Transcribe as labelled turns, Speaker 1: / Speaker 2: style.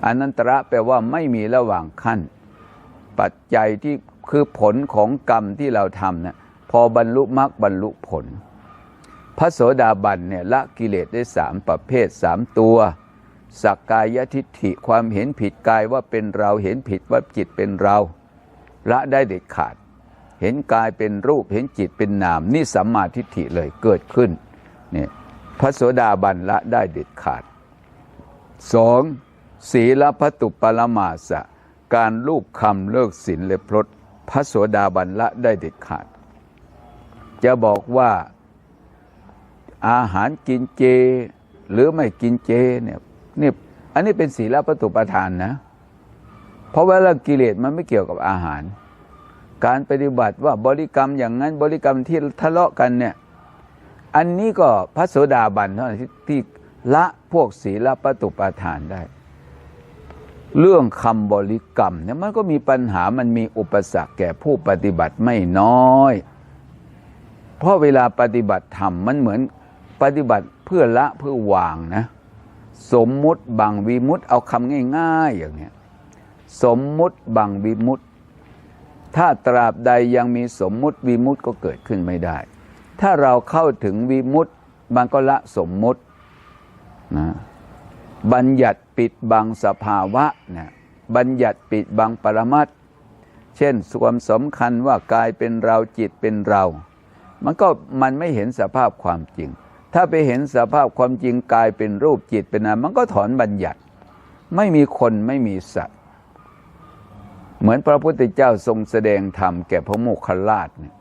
Speaker 1: อนันตระแปลว่าไม่มีระหว่างขั้นปัจจัยที่คือผลของกรรมที่เราทำนะพอบรรลุมรรคบรรลุผลพระโสดาบันเนี่ยละกิเลสได้3ประเภท3ตัวสักกายทิฏฐิความเห็นผิดกายว่าเป็นเราเห็นผิดว่าจิตเป็นเราละได้เด็ดขาดเห็นกายเป็นรูปเห็นจิตเป็นนามนี่สัมมาทิฏฐิเลยเกิดขึ้นเนี่ยพระโสดาบันละได้เด็ดขาด2ศีลพัตตุปรมาสะการลูกคำเลิกศีลและพรตพระโสดาบันละได้เด็ดขาดจะบอกว่าอาหารกินเจหรือไม่กินเจเนี่ยนี่อันนี้เป็นศีลพัตตุปทานนะเพราะว่าเรื่องกิเลสมันไม่เกี่ยวกับอาหารการปฏิบัติว่าบริกรรมอย่างนั้นบริกรรมที่ทะเลาะกันเนี่ยอันนี้ก็พระโสดาบันเท่านั้นที่ละพวกศีลพัตตุปทานได้เรื่องคำบริกรรมเนี่ยมันก็มีปัญหามันมีอุปสรรคแก่ผู้ปฏิบัติไม่น้อยเพราะเวลาปฏิบัติธรรมมันเหมือนปฏิบัติเพื่อละเพื่อวางนะสมมุติบังวิมุตติเอาคำง่ายๆอย่างเนี้ยสมมุติบังวิมุตติถ้าตราบใดยังมีสมมุติวิมุตติก็เกิดขึ้นไม่ได้ถ้าเราเข้าถึงวิมุตติมันก็ละสมมุตินะบัญญัติปิดบังสภาวะนะบัญญัติปิดบังปรมัตถ์เช่นความสำคัญว่ากายเป็นเราจิตเป็นเรามันไม่เห็นสภาพความจริงถ้าไปเห็นสภาพความจริงกายเป็นรูปจิตเป็นนามมันก็ถอนบัญญัติไม่มีคนไม่มีสัตว์เหมือนพระพุทธเจ้าทรงแสดงธรรมแก่พระโมคคัลลานะเนี่ย